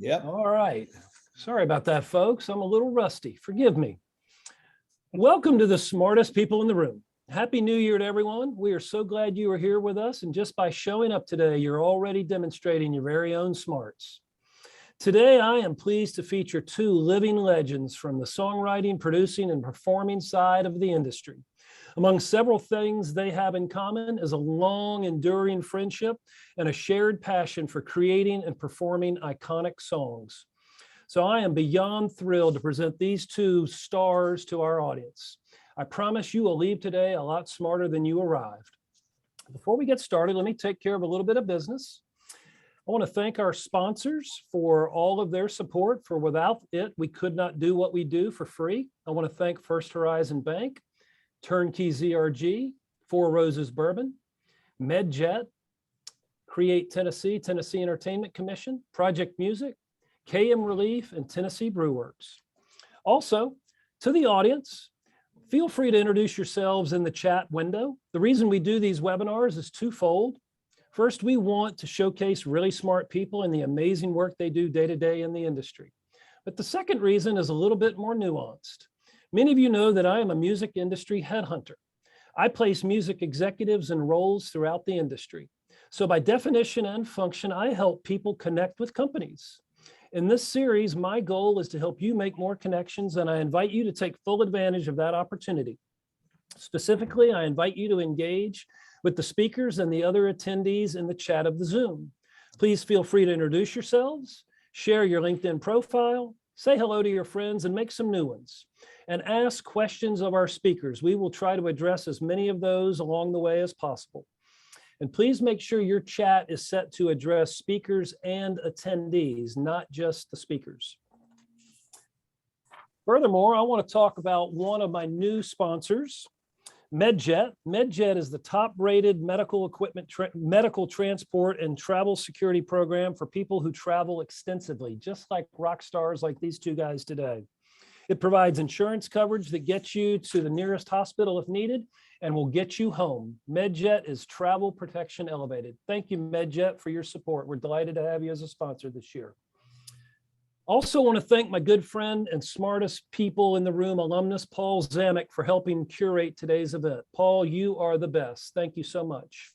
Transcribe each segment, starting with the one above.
Yep. All right. Sorry about that, folks. I'm a little rusty. Forgive me. Welcome to the smartest people in the room. Happy New Year to everyone. We are so glad you are here with us. And just by showing up today, you're already demonstrating your very own smarts. Today, I am pleased to feature two living legends from the songwriting, producing, and performing side of the industry. Among several things they have in common is a long, enduring friendship and a shared passion for creating and performing iconic songs. So I am beyond thrilled to present these two stars to our audience. I promise you will leave today a lot smarter than you arrived. Before we get started, let me take care of a little bit of business. I want to thank our sponsors for all of their support, for without it, we could not do what we do for free. I want to thank First Horizon Bank, Turnkey ZRG, Four Roses Bourbon, MedJet, Create Tennessee, Tennessee Entertainment Commission, Project Music, KM Relief, and Tennessee Brewworks. Also, to the audience, feel free to introduce yourselves in the chat window. The reason we do these webinars is twofold. First, we want to showcase really smart people and the amazing work they do day to day in the industry. But the second reason is a little bit more nuanced. Many of you know that I am a music industry headhunter. I place music executives in roles throughout the industry. So by definition and function, I help people connect with companies. In this series, my goal is to help you make more connections, and I invite you to take full advantage of that opportunity. Specifically, I invite you to engage with the speakers and the other attendees in the chat of the Zoom. Please feel free to introduce yourselves, share your LinkedIn profile, say hello to your friends, and make some new ones. And ask questions of our speakers. We will try to address as many of those along the way as possible. And please make sure your chat is set to address speakers and attendees, not just the speakers. Furthermore, I want to talk about one of my new sponsors, MedJet. MedJet is the top-rated medical equipment, medical transport and travel security program for people who travel extensively, just like rock stars like these two guys today. It provides insurance coverage that gets you to the nearest hospital if needed and will get you home. MedJet is travel protection elevated. Thank you, MedJet, for your support. We're delighted to have you as a sponsor this year. Also want to thank my good friend and smartest people in the room, alumnus Paul Zamek, for helping curate today's event. Paul, you are the best. Thank you so much.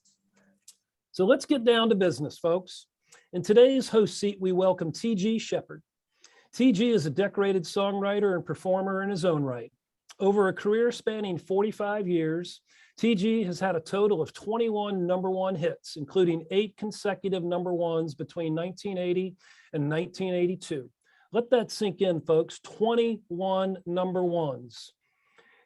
So let's get down to business, folks. In today's host seat, we welcome T.G. Sheppard. T.G. is a decorated songwriter and performer in his own right. Over a career spanning 45 years, T.G. has had a total of 21 number one hits, including 8 consecutive number ones between 1980 and 1982. Let that sink in, folks, 21 number ones.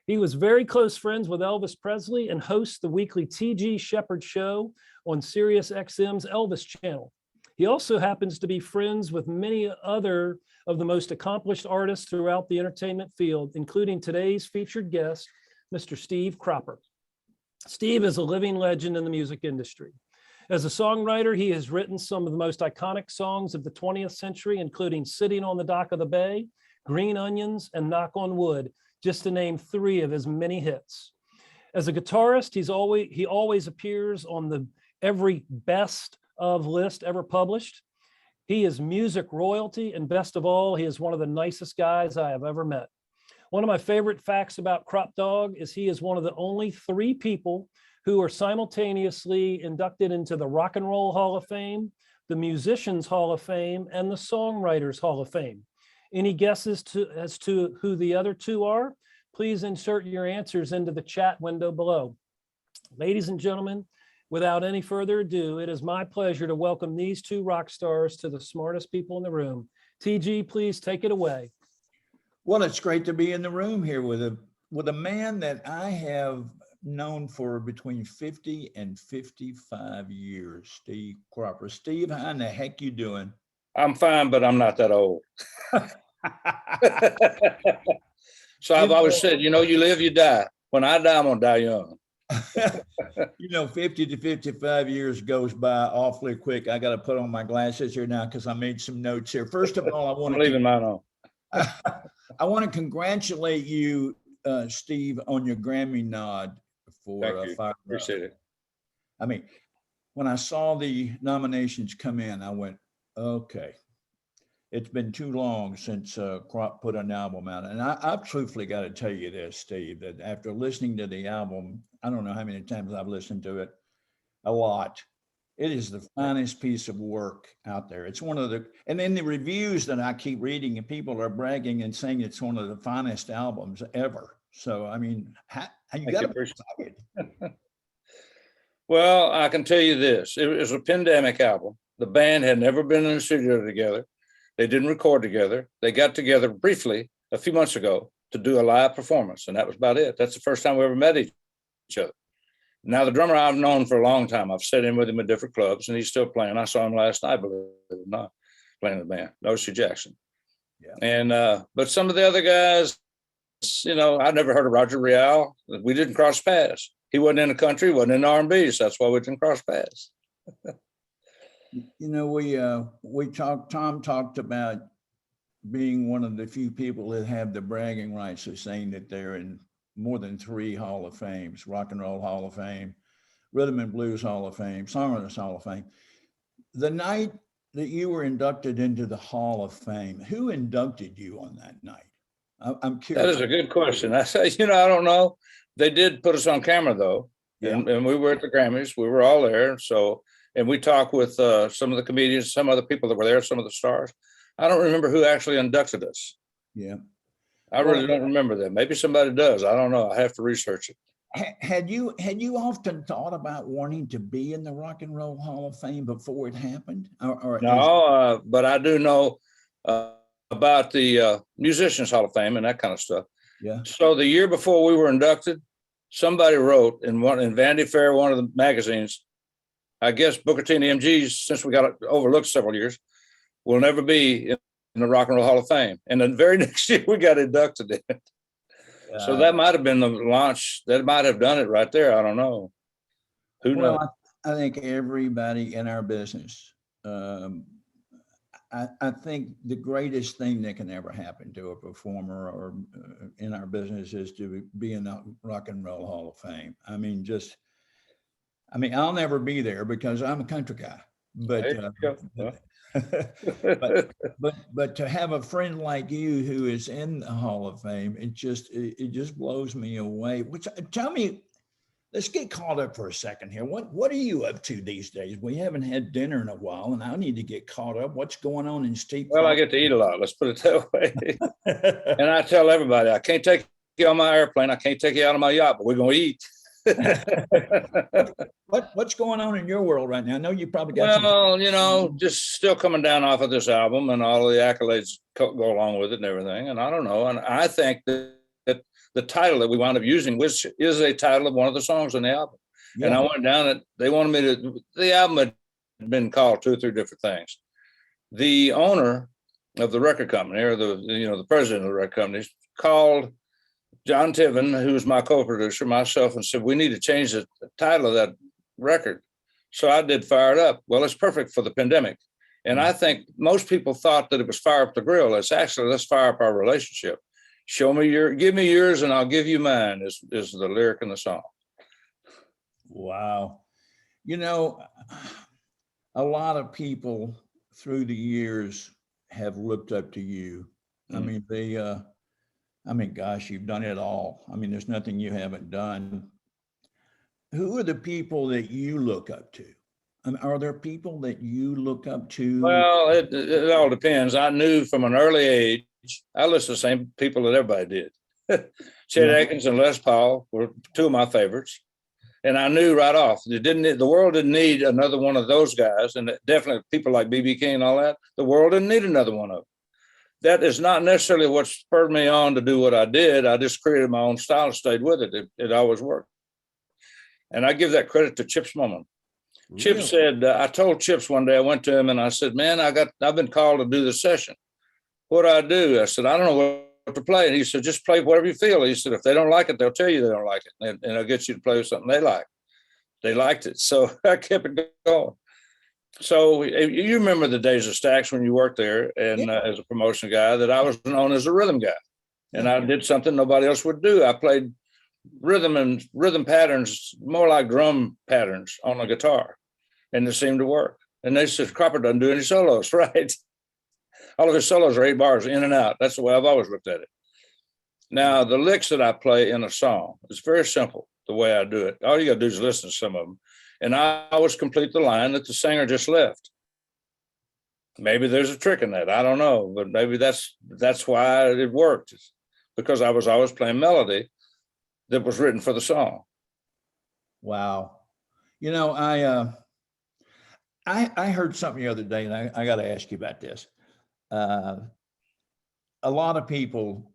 He was very close friends with Elvis Presley and hosts the weekly T.G. Sheppard Show on Sirius XM's Elvis Channel. He also happens to be friends with many other of the most accomplished artists throughout the entertainment field, including today's featured guest, Mr. Steve Cropper. Steve is a living legend in the music industry. As a songwriter, he has written some of the most iconic songs of the 20th century, including Sitting on the Dock of the Bay, Green Onions, and Knock on Wood, just to name 3 of his many hits. As a guitarist, he always appears on the every best of list ever published. He is music royalty, and best of all, he is one of the nicest guys I have ever met. One of my favorite facts about Crop Dog is he is one of the only 3 people who are simultaneously inducted into the Rock and Roll Hall of Fame, the Musicians Hall of Fame, and the Songwriters Hall of Fame. Any guesses as to who the other 2 are? Please insert your answers into the chat window below. Ladies and gentlemen, without any further ado, it is my pleasure to welcome these 2 rock stars to the smartest people in the room. TG, please take it away. Well, it's great to be in the room here with a man that I have known for between 50 and 55 years, Steve Cropper. Steve, how in the heck you doing? I'm fine, but I'm not that old. So I've always said, you live, you die. When I die, I'm gonna die young. 50 to 55 years goes by awfully quick. I got to put on my glasses here now because I made some notes here. First of all, I'm leaving mine on. I want to congratulate you, Steve, on your Grammy nod for Fire. Appreciate it. I mean, when I saw the nominations come in, I went, okay, it's been too long since Crop put an album out. And I've truthfully got to tell you this, Steve, that after listening to the album, I don't know how many times I've listened to it, a lot. It is the finest piece of work out there. It's one of the, and then the reviews that I keep reading, and people are bragging and saying it's one of the finest albums ever. So, I mean, how you got to be excited. Well, I can tell you this. It was a pandemic album. The band had never been in the studio together. They didn't record together. They got together briefly a few months ago to do a live performance, and that was about it. That's the first time we ever met each other. Now, the drummer I've known for a long time. I've sat in with him at different clubs, and he's still playing. I saw him last night, believe it or not, playing the band, Otis Jackson. Yeah. And but some of the other guys, you know, I never heard of Roger Real. We didn't cross paths. He wasn't in the country, wasn't in R&B, so that's why we didn't cross paths. You know, Tom talked about being one of the few people that have the bragging rights of saying that they're in more than 3 Hall of Fames: Rock and Roll Hall of Fame, Rhythm and Blues Hall of Fame, Songwriters Hall of Fame. The night that you were inducted into the Hall of Fame, who inducted you on that night? I'm curious. That is a good question. I say, you know, I don't know. They did put us on camera though. Yeah. And we were at the Grammys. We were all there. So, and we talked with some of the comedians, some other people that were there, some of the stars. I don't remember who actually inducted us. Yeah. I really don't remember that. Maybe somebody does. I don't know. I have to research it. Had you often thought about wanting to be in the Rock and Roll Hall of Fame before it happened? No, but I do know about the Musicians Hall of Fame and that kind of stuff. Yeah. So the year before we were inducted, somebody wrote in Vanity Fair, one of the magazines, I guess Booker T and the MGs, since we got overlooked several years, will never be in the Rock and Roll Hall of Fame. And the very next year we got inducted in it. So that might have been the launch. That might have done it right there. I don't know. Who knows? I think everybody in our business, I think the greatest thing that can ever happen to a performer or in our business is to be in the Rock and Roll Hall of Fame. I mean, I'll never be there because I'm a country guy, but to have a friend like you who is in the Hall of Fame, it just blows me away. Tell me, let's get caught up for a second here. What are you up to these days? We haven't had dinner in a while, and I need to get caught up. What's going on in Steve? Well, I get to eat a lot. Let's put it that way. And I tell everybody, I can't take you on my airplane. I can't take you out on my yacht, but we're going to eat. What's going on in your world right now? I know you probably got you know, just still coming down off of this album and all of the accolades go along with it and everything. And I don't know. And I think that the title that we wound up using, which is a title of one of the songs on the album. Yeah. And I went down it. They wanted me to, the album had been called 2 or 3 different things. The owner of the record company, or the president of the record company, called John Tiven, who was my co-producer, myself, and said, we need to change the title of that record. So I did Fire It Up. Well, it's perfect for the pandemic. And I think most people thought that it was Fire Up the Grill. It's actually, let's fire up our relationship. Give me yours and I'll give you mine is the lyric in the song. Wow. You know, a lot of people through the years have looked up to you. Mm-hmm. I mean, gosh, you've done it all. I mean, there's nothing you haven't done. Who are the people that you look up to? I mean, are there people that you look up to? Well, it all depends. I knew from an early age, I listened to the same people that everybody did. Chet Atkins and Les Paul were 2 of my favorites. And I knew right off, the world didn't need another one of those guys. And definitely people like B.B. King and all that, the world didn't need another one of them. That is not necessarily what spurred me on to do what I did. I just created my own style and stayed with it. It always worked. And I give that credit to Chip's mama. Really? Chip said, I told Chips one day, I went to him and I said, man, I've been called to do the session. What do I do? I said, I don't know what to play. And he said, just play whatever you feel. He said, if they don't like it, they'll tell you they don't like it. And I'll get you to play with something they like. They liked it. So I kept it going. So you remember the days of Stax when you worked there and as a promotion guy, that I was known as a rhythm guy. And I did something nobody else would do. I played rhythm patterns, more like drum patterns on the guitar. And it seemed to work. And they said, Cropper doesn't do any solos, right? All of his solos are 8 bars in and out. That's the way I've always looked at it. Now, the licks that I play in a song, it's very simple the way I do it. All you got to do is listen to some of them. And I always complete the line that the singer just left. Maybe there's a trick in that. I don't know, but maybe that's why it worked, because I was always playing melody that was written for the song. Wow. You know, I heard something the other day, and I got to ask you about this. A lot of people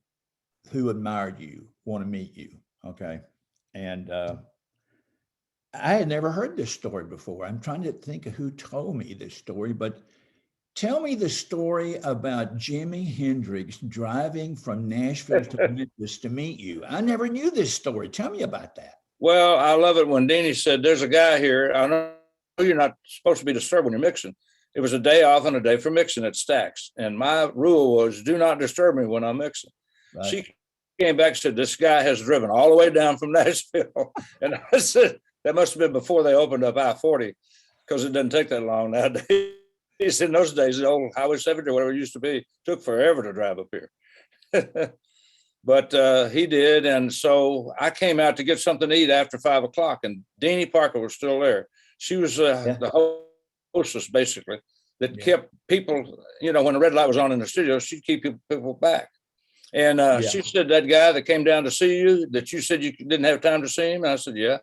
who admired you want to meet you, okay? And I had never heard this story before. I'm trying to think of who told me this story, but tell me the story about Jimi Hendrix driving from Nashville to Memphis to meet you. I never knew this story. Tell me about that. Well, I love it when Deanie said, there's a guy here. I know you're not supposed to be disturbed when you're mixing. It was a day off and a day for mixing at Stax. And my rule was, do not disturb me when I'm mixing. Right. She came back and said, this guy has driven all the way down from Nashville. And I said, that must have been before they opened up I-40, because it doesn't take that long nowadays. In those days, the old Highway 70 or whatever it used to be, took forever to drive up here. But he did. And so I came out to get something to eat after 5 o'clock, and Deanie Parker was still there. She was the hostess, basically, that kept people, you know, when the red light was on in the studio, she'd keep people back. And she said, that guy that came down to see you, that you said you didn't have time to see him? And I said, yeah.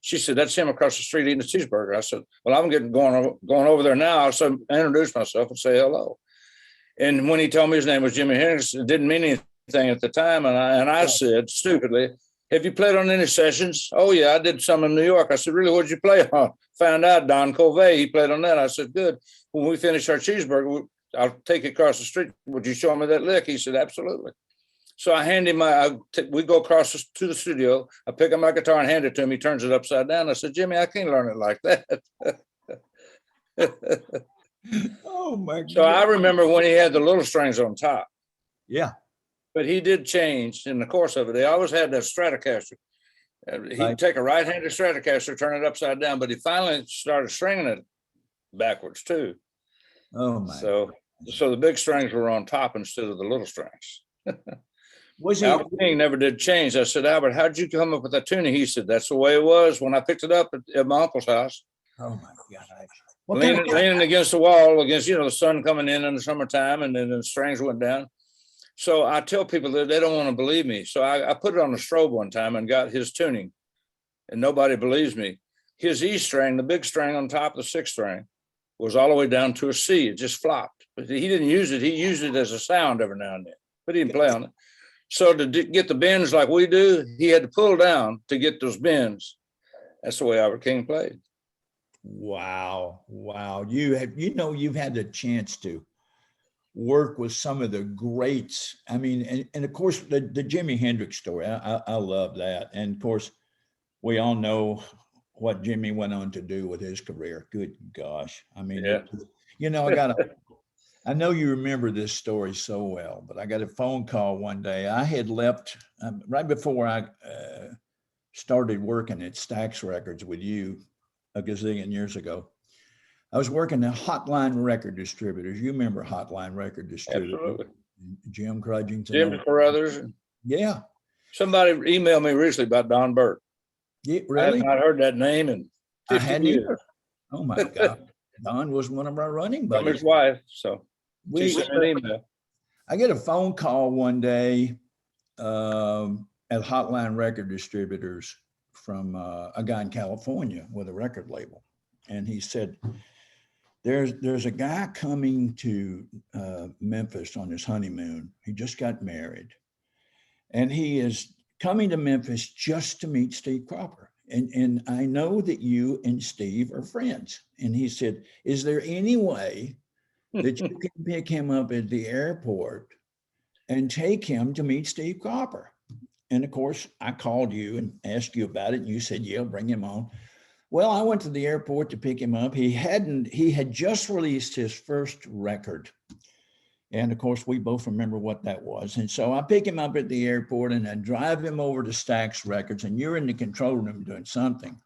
She said, that's him across the street eating a cheeseburger. I said, well, I'm going over there now. So I introduced myself and say hello. And when he told me his name was Jimi Hendrix, it didn't mean anything at the time. And I said, stupidly, have you played on any sessions? Oh, yeah, I did some in New York. I said, really, what did you play on? Found out Don Covey, he played on that. I said, good. When we finish our cheeseburger, I'll take it across the street. Would you show me that lick? He said, absolutely. So I hand him we go across to the studio. I pick up my guitar and hand it to him. He turns it upside down. I said, Jimmy, I can't learn it like that. Oh my God. So I remember when he had the little strings on top. Yeah. But he did change in the course of it. They always had that Stratocaster. He'd take a right-handed Stratocaster, turn it upside down, but he finally started stringing it backwards too. Oh my. So the big strings were on top instead of the little strings. Our tuning never did change. I said, Albert, how'd you come up with that tuning? He said, that's the way it was when I picked it up at my uncle's house. Oh my God. Leaning against the wall, against, you know, the sun coming in the summertime, and then the strings went down. So I tell people that they don't want to believe me. So I put it on a strobe one time and got his tuning, and nobody believes me. His E string, the big string on top of the 6th string, was all the way down to a C. It just flopped. But he didn't use it. He used it as a sound every now and then, but he didn't play on it. So to get the bends like we do, he had to pull down to get those bends. That's the way Albert King played. Wow. You've had the chance to work with some of the greats. I mean, and of course the Jimi Hendrix story, I love that. And of course, we all know what Jimmy went on to do with his career. Good gosh. I mean, I know you remember this story so well, but I got a phone call one day. I had left right before I started working at Stax Records with you a gazillion years ago. I was working at Hotline Record Distributors. You remember Hotline Record Distributors? Absolutely. Jim Crudgington. Jim Carruthers. Yeah. Somebody emailed me recently about Don Burt. Yeah, really? I have not heard that name in 50 years. Either. Oh my God. Don was one of our running buddies. From his wife, so. She sent an email. I get a phone call one day at Hotline Record Distributors from a guy in California with a record label. And he said, there's a guy coming to Memphis on his honeymoon. He just got married. And he is coming to Memphis just to meet Steve Cropper. And I know that you and Steve are friends. And he said, is there any way that you can pick him up at the airport and take him to meet Steve Cropper? And of course, I called you and asked you about it. And you said, yeah, bring him on. Well, I went to the airport to pick him up. He had just released his first record. And of course, we both remember what that was. And so I pick him up at the airport and I drive him over to Stax Records, and you're in the control room doing something.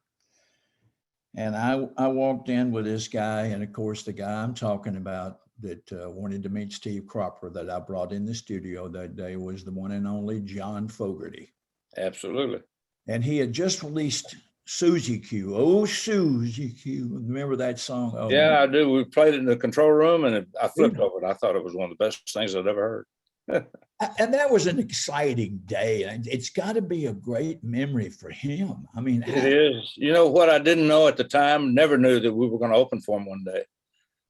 And I walked in with this guy, and of course, the guy I'm talking about wanted to meet Steve Cropper that I brought in the studio that day was the one and only John Fogerty. Absolutely. And he had just released Susie Q. Oh, Susie Q. Remember that song? Oh, Yeah, I do. We played it in the control room and I flipped over it. I thought it was one of the best things I'd ever heard. And that was an exciting day. And it's got to be a great memory for him. I mean, it is. You know what I didn't know at the time, never knew that we were going to open for him one day.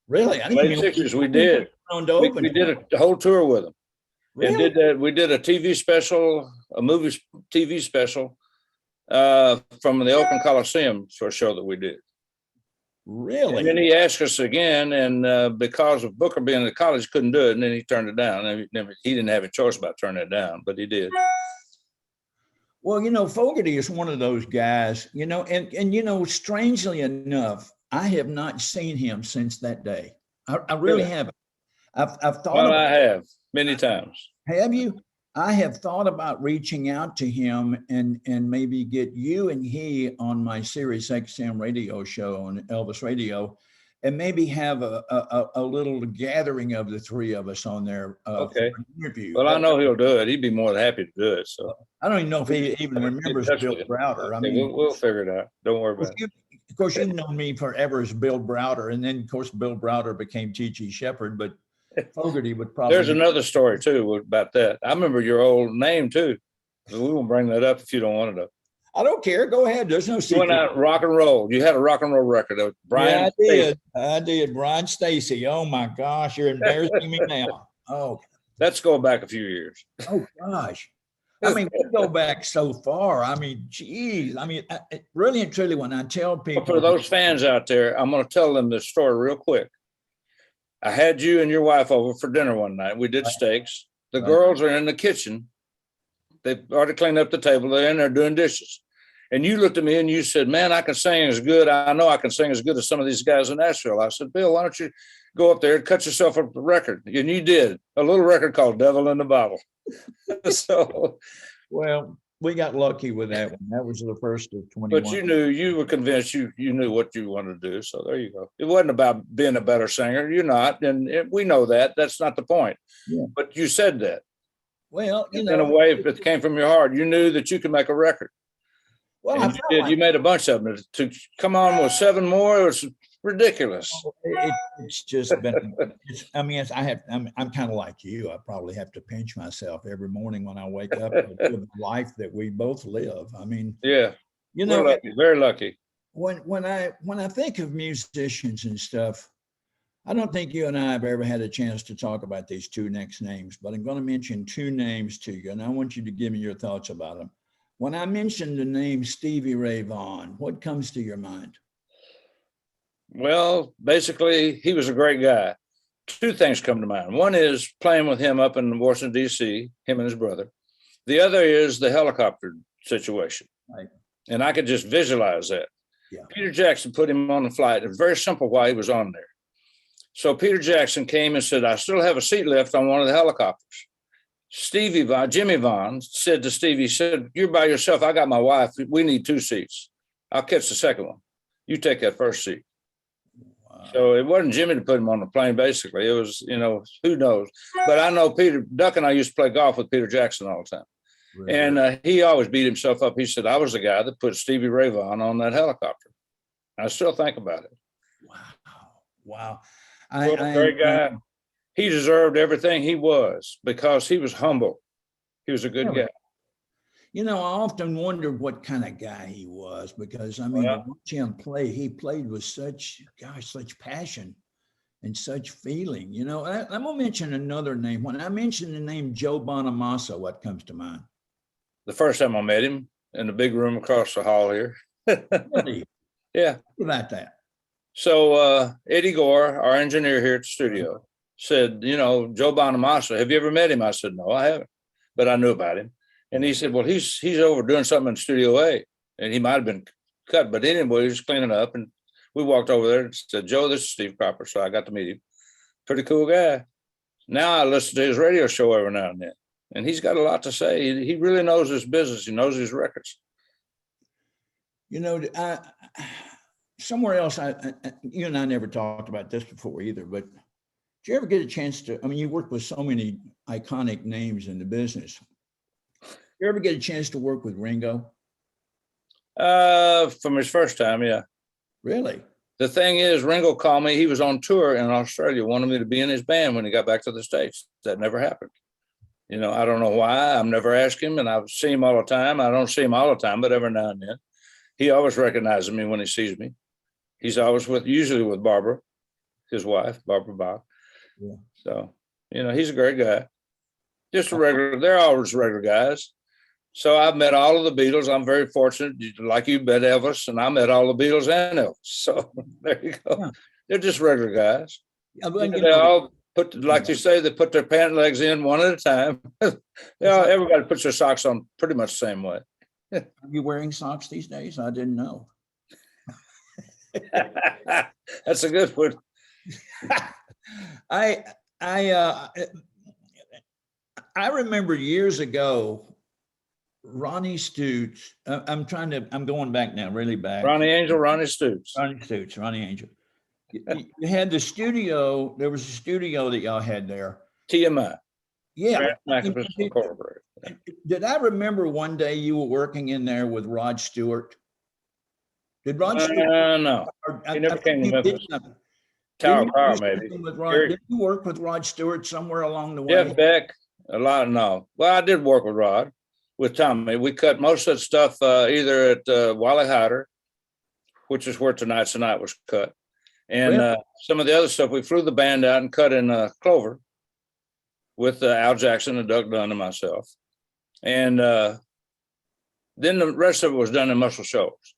Really? I didn't Late 60s, we did. We did a whole tour with him. Really? And did that. We did a TV special, a movie TV special from the Oakland Coliseum for a show that we did. Really? And then he asked us again, and because of Booker being at college, couldn't do it, and then he turned it down. And he didn't have a choice about turning it down, but he did. Well, you know, Fogerty is one of those guys, you know, and you know, strangely enough, I have not seen him since that day. I really haven't. I've thought Well, about, I have many times. have you? I have thought about reaching out to him and maybe get you and he on my Sirius XM radio show on Elvis Radio, and maybe have a little gathering of the three of us on there Okay. for an interview. Well, I know he'll do it. He'd be more than happy to do it. So I don't even know if he even remembers Bill Browder. I mean, we'll figure it out. Don't worry about it. Of course, you've known me forever as Bill Browder, and then of course Bill Browder became Chi Sheppard, but Fogerty would probably. There's another story too about that. I remember your old name too. We won't bring that up if you don't want it up. I don't care. Go ahead. There's no You secret. went out rock and roll. You had a rock and roll record of Brian. Yeah, I did. Brian Stacy. Oh my gosh, you're embarrassing me now. Oh. Let's go back a few years. Oh gosh. I mean, we go back so far. I mean, geez. I mean, really and truly, when I tell people. But for those fans out there, I'm going to tell them this story real quick. I had you and your wife over for dinner one night. We did steaks. The girls are in the kitchen. They've already cleaned up the table. They're in there doing dishes. And you looked at me and you said, man, I can sing as good. I know I can sing as good as some of these guys in Nashville. I said, Bill, why don't you go up there and cut yourself a record? And you did. A little record called Devil in the Bottle. So, well, we got lucky with that one. That was the first of 21. But you were convinced you knew what you wanted to do. So there you go. It wasn't about being a better singer. You're not. And we know that. That's not the point. Yeah. But you said that. Well, you know, in a way that came from your heart. You knew that you could make a record. Well, and you did. You made a bunch of them. To come on with 7 more, it was ridiculous. It's just been. I mean, I'm kind of like you. I probably have to pinch myself every morning when I wake up to the life that we both live. I mean, yeah, you know, very lucky. When I think of musicians and stuff, I don't think you and I have ever had a chance to talk about these two next names, but I'm going to mention 2 names to you, and I want you to give me your thoughts about them. When I mention the name Stevie Ray Vaughn, what comes to your mind? Well, basically, he was a great guy. 2 things come to mind. One is playing with him up in Washington, D.C., him and his brother. The other is the helicopter situation. Right. And I could just visualize that. Yeah. Peter Jackson put him on the flight. It was very simple why he was on there. So Peter Jackson came and said, I still have a seat left on one of the helicopters. Jimmy Vaughn said to Stevie, said, you're by yourself. I got my wife. We need 2 seats. I'll catch the second one. You take that first seat. Wow. So it wasn't Jimmy to put him on the plane, basically. It was, you know, who knows. But I know Duck and I used to play golf with Peter Jackson all the time. Really? And he always beat himself up. He said, I was the guy that put Stevie Ray Vaughn on that helicopter. I still think about it. Wow. Great guy. He deserved everything he was because he was humble. He was a good guy. You know, I often wondered what kind of guy he was because, I mean, to watch him play, he played with such passion and such feeling. You know, I'm going to mention another name. When I mention the name Joe Bonamassa, what comes to mind? The first time I met him in the big room across the hall here. Really? Yeah. What about that? So Eddie Gore, our engineer here at the studio, said, you know, Joe Bonamassa, have you ever met him? I said, no, I haven't, but I knew about him. And he said, well, he's over doing something in Studio A, and he might have been cut, but anyway, he was cleaning up, and we walked over there and said, Joe, this is Steve Cropper. So I got to meet him. Pretty cool guy. Now I listen to his radio show every now and then, and he's got a lot to say. He really knows his business. He knows his records. You know, somewhere else, you and I never talked about this before either, but Did you ever get a chance to, I mean, you worked with so many iconic names in the business. Did you ever get a chance to work with Ringo? From his first time, yeah. Really? The thing is, Ringo called me. He was on tour in Australia, wanted me to be in his band when he got back to the States. That never happened. You know, I don't know why. I've never asked him, and I've seen him all the time. I don't see him all the time, but every now and then. He always recognizes me when he sees me. He's always usually with Barbara, his wife, Barbara Bach. Yeah. So, you know, he's a great guy. Just a regular, they're always regular guys. So I've met all of the Beatles. I'm very fortunate. Like you met Elvis, and I met all the Beatles and Elvis. So there you go. Yeah. They're just regular guys. Yeah, but, they all put, like you say, they put their pant legs in one at a time. Everybody puts their socks on pretty much the same way. Are you wearing socks these days? I didn't know. That's a good one. I remember years ago, Ronnie Stewart. I'm going back now, really back. Ronnie Angel, Ronnie Stewart. Ronnie Angel. You had the studio. There was a studio that y'all had there. TMI. Yeah. Did I remember one day you were working in there with Rod Stewart? Did Rod Stewart? No. He never came to Memphis. Tower Power, maybe. Did you work with Rod Stewart somewhere along the way? Jeff Beck, a lot. No. Well, I did work with Rod, with Tommy. We cut most of that stuff either at Wally Hyder, which is where Tonight's the Night was cut. And really? Some of the other stuff, we flew the band out and cut in Clover with Al Jackson and Doug Dunn and myself. And then the rest of it was done in Muscle Shoals.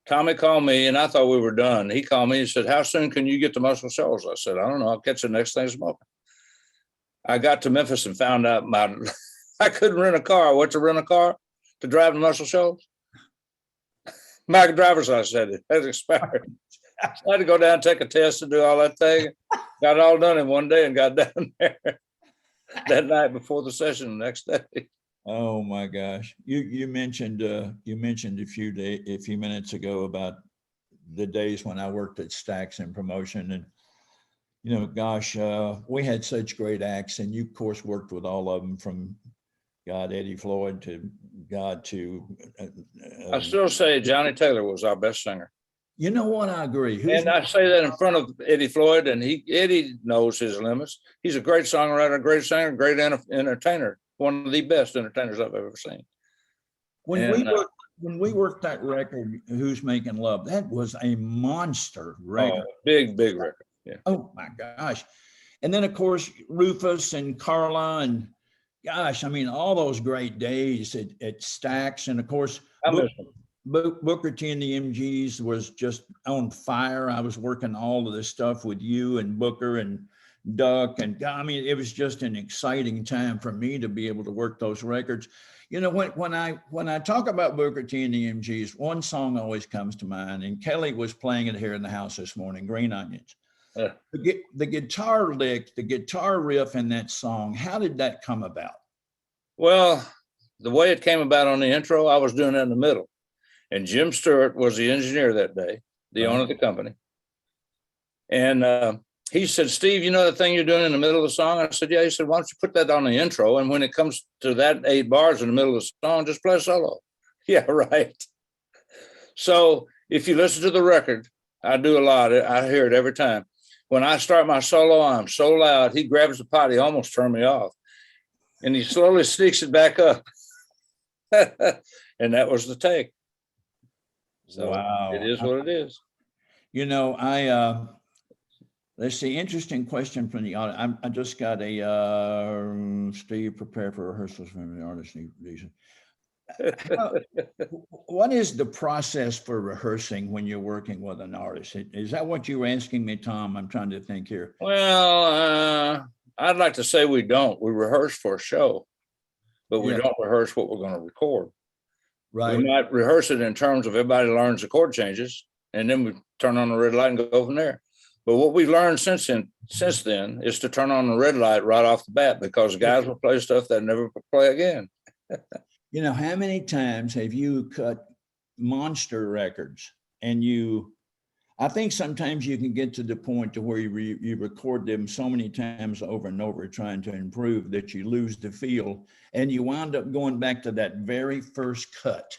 Tommy called me, and I thought we were done. He called me and said, "How soon can you get to Muscle Shoals?" I said, "I don't know. I'll catch the next thing smoking." I got to Memphis and found out I couldn't rent a car. I went to rent a car to drive to Muscle Shoals. My driver's license had expired. I had to go down, take a test, and do all that thing. Got it all done in one day and got down there that night before the session the next day. Oh my gosh! You mentioned a few minutes ago about the days when I worked at Stax in promotion, and you know, gosh, we had such great acts, and you of course worked with all of them, from Eddie Floyd to. I still say Johnny Taylor was our best singer. You know what? I agree. And I say that in front of Eddie Floyd, and Eddie knows his limits. He's a great songwriter, great singer, great entertainer. One of the best entertainers I've ever seen. When we worked that record, Who's Making Love, that was a monster record. Oh, big record. Yeah. Oh my gosh. And then of course, Rufus and Carla, and gosh, I mean, all those great days at Stax. And of course, Booker T and the MGs was just on fire. I was working all of this stuff with you and Booker and Duck, and I mean, it was just an exciting time for me to be able to work those records. You know, when I talk about Booker T and the MGs, one song always comes to mind, and Kelly was playing it here in the house this morning, Green Onions. The guitar lick, the guitar riff in that song, how did that come about? Well, the way it came about on the intro, I was doing it in the middle, and Jim Stewart was the engineer that day, the owner of the company, and he said, "Steve, you know the thing you're doing in the middle of the song?" I said, "Yeah." He said, "Why don't you put that on the intro? And when it comes to that 8 bars in the middle of the song, just play a solo." Yeah, right. So if you listen to the record, I do a lot. I hear it every time. When I start my solo, I'm so loud. He grabs the pot. He almost turned me off. And he slowly sneaks it back up. And that was the take. So wow. It is what it is. You know, let's see, interesting question from the audience. I just got a, Steve, prepare for rehearsals from the artist. What is the process for rehearsing when you're working with an artist? Is that what you were asking me, Tom? I'm trying to think here. Well, I'd like to say we don't. We rehearse for a show, but we don't rehearse what we're going to record. Right. We might rehearse it in terms of everybody learns the chord changes, and then we turn on the red light and go from there. But what we've learned since then is to turn on the red light right off the bat, because guys will play stuff that never play again. You know, how many times have you cut monster records and I think sometimes you can get to the point to where you record them so many times over and over trying to improve that you lose the feel, and you wind up going back to that very first cut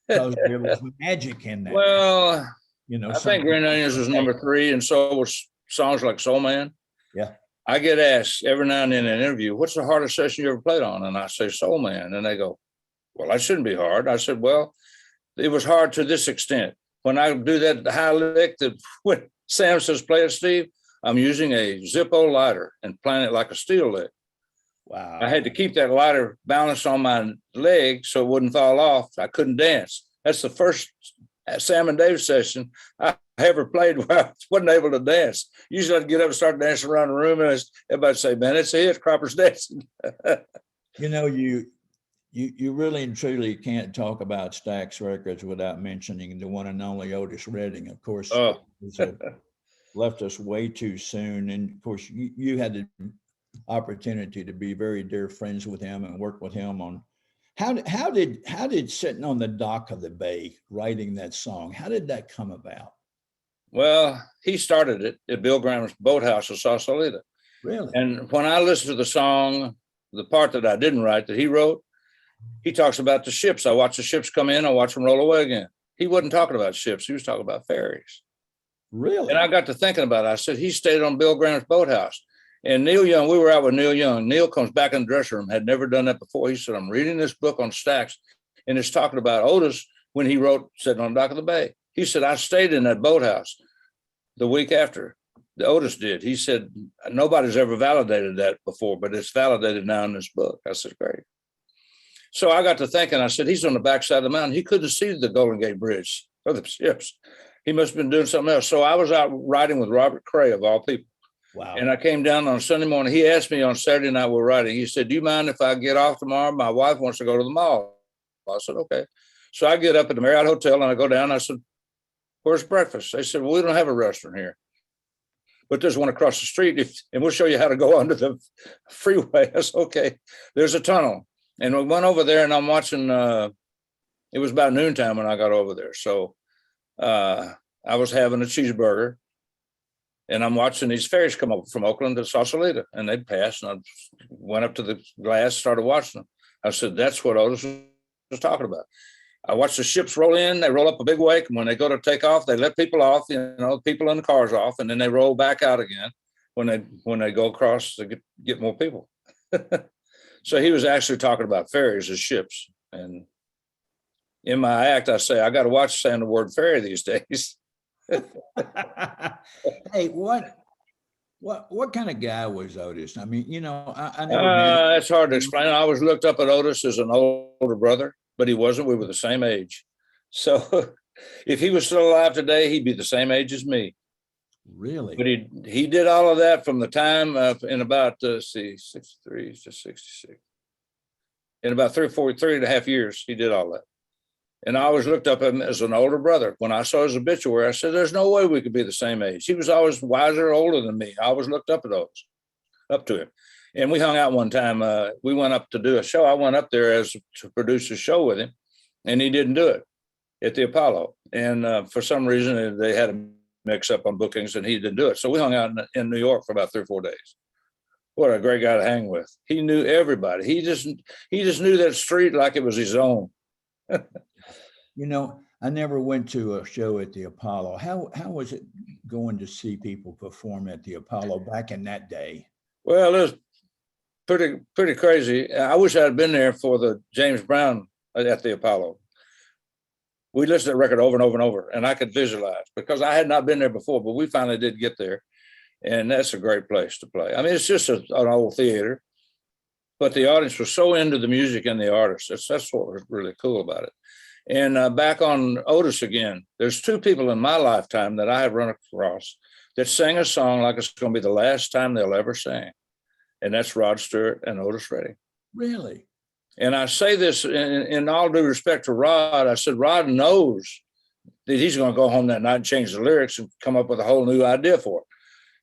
because there was magic in that. Well, you know, I think Green Onions was number 3, and so was songs like Soul Man. Yeah. I get asked every now and then in an interview, what's the hardest session you ever played on? And I say Soul Man. And they go, well, that shouldn't be hard. I said, well, it was hard to this extent. When I do that high lick that when Sam says play it, Steve, I'm using a Zippo lighter and playing it like a steel lick. Wow. I had to keep that lighter balanced on my leg so it wouldn't fall off. I couldn't dance. That's the first Sam and Dave session I ever played where I wasn't able to dance. Usually I'd get up and start dancing around the room, and everybody'd say, man, it's a hit, Cropper's dancing. You know, you really and truly can't talk about Stax Records without mentioning the one and only Otis Redding. Of course, left us way too soon. And of course, you had the opportunity to be very dear friends with him and work with him on how did Sitting on the Dock of the Bay, writing that song, how did that come about? Well, he started it at Bill Graham's boathouse in Sausalito. Really? And when I listened to the song, the part that I didn't write that he wrote, he talks about the ships. I watch the ships come in, I watch them roll away again. He wasn't talking about ships, he was talking about ferries. Really? And I got to thinking about it. I said, he stayed on Bill Graham's boathouse. And Neil Young, we were out with Neil Young. Neil comes back in the dressing room, had never done that before. He said, I'm reading this book on Stax, and it's talking about Otis when he wrote Sitting on the Dock of the Bay. He said, I stayed in that boathouse the week after the Otis did. He said, nobody's ever validated that before, but it's validated now in this book. I said, great. So I got to thinking, I said, he's on the backside of the mountain. He couldn't see the Golden Gate Bridge or the ships. He must have been doing something else. So I was out riding with Robert Cray, of all people. Wow. And I came down on Sunday morning. He asked me on Saturday night, we're riding. He said, do you mind if I get off tomorrow? My wife wants to go to the mall. I said, okay. So I get up at the Marriott Hotel and I go down. I said, where's breakfast? They said, well, we don't have a restaurant here, but there's one across the street and we'll show you how to go under the freeway. I said, okay, there's a tunnel. And we went over there and I'm watching, it was about noontime when I got over there. So I was having a cheeseburger and I'm watching these ferries come up from Oakland to Sausalito, and they'd pass. And I went up to the glass, started watching them. I said, that's what Otis was talking about. I watched the ships roll in, they roll up a big wake. And when they go to take off, they let people off, people in the cars off, and then they roll back out again when they go across to get more people. So he was actually talking about ferries as ships. And in my act, I say, I got to watch saying the word ferry these days. Hey, what kind of guy was Otis? I mean, I never. It's hard to explain. I always looked up at Otis as an older brother, but he wasn't. We were the same age. So if he was still alive today, he'd be the same age as me. Really? But he did all of that from the time in about 63 to 66. In about 3.5 years, he did all that. And I always looked up at him as an older brother. When I saw his obituary, I said, there's no way we could be the same age. He was always wiser, older than me. I always looked up to him. And we hung out one time. We went up to do a show. I went up there to produce a show with him, and he didn't do it at the Apollo. And for some reason, they had a mix up on bookings, and he didn't do it. So we hung out in New York for about 3 or 4 days. What a great guy to hang with. He knew everybody. He just knew that street like it was his own. I never went to a show at the Apollo. How was it going to see people perform at the Apollo back in that day? Well, it was pretty crazy. I wish I had been there for the James Brown at the Apollo. We listened to that record over and over and over, and I could visualize because I had not been there before, but we finally did get there. And that's a great place to play. I mean, it's just an old theater, but the audience was so into the music and the artists. That's what was really cool about it. And back on Otis again, there's 2 people in my lifetime that I have run across that sang a song like it's going to be the last time they'll ever sing. And that's Rod Stewart and Otis Redding. Really? And I say this in all due respect to Rod. I said, Rod knows that he's going to go home that night and change the lyrics and come up with a whole new idea for it.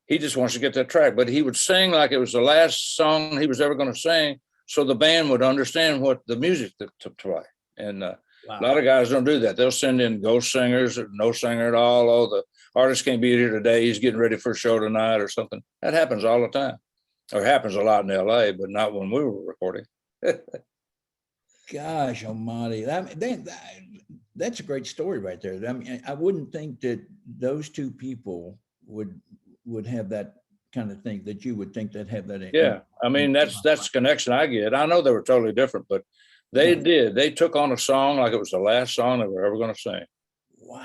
He just wants to get that track, but he would sing like it was the last song he was ever going to sing, so the band would understand what the music to play. And wow. A lot of guys don't do that. They'll send in ghost singers or no singer at all. Oh, artist can't be here today. He's getting ready for a show tonight or something. That happens all the time, or happens a lot in LA, but not when we were recording. Gosh almighty. That's a great story right there. I mean, I wouldn't think that those two people would have that kind of thing, that you would think they'd have that. Yeah. I mean, that's the connection I get. I know they were totally different, but they did. They took on a song like it was the last song they were ever going to sing. Wow.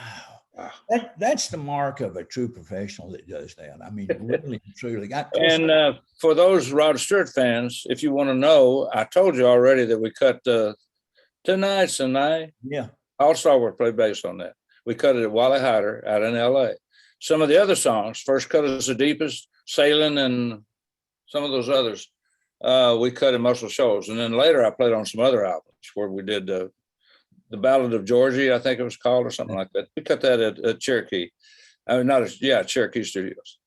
That's the mark of a true professional that does that. I mean, really, truly. And for those Rod Stewart fans, if you want to know, I told you already that we cut Tonight's the Night. Yeah. All Star would play bass on that. We cut it at Wally Hyder out in LA. Some of the other songs, First Cut Is the Deepest, Sailing, and some of those others, we cut in Muscle Shoals. And then later I played on some other albums where we did the Ballad of Georgie, I think it was called, or something like that. We cut that at Cherokee. I mean, Cherokee Studios.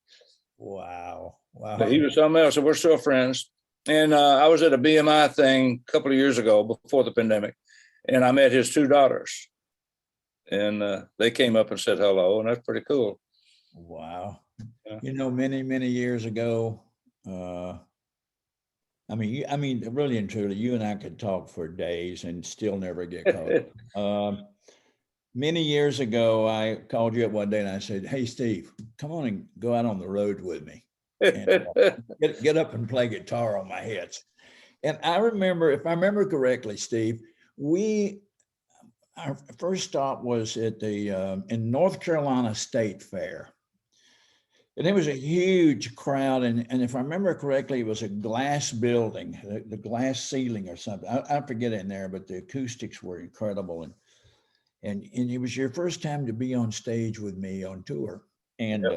Wow. But he was something else, and we're still friends. And I was at a BMI thing a couple of years ago before the pandemic, and I met his two daughters. And they came up and said hello, and that's pretty cool. Wow. Yeah. You know, many years ago, I mean, really and truly, you and I could talk for days and still never get caught. Many years ago, I called you up one day and I said, "Hey, Steve, come on and go out on the road with me and get up and play guitar on my hits." And I remember, if I remember correctly, Steve, our first stop was at the in North Carolina State Fair. And it was a huge crowd. And if I remember correctly, it was a glass building, the glass ceiling or something. I forget in there, but the acoustics were incredible. And it was your first time to be on stage with me on tour. And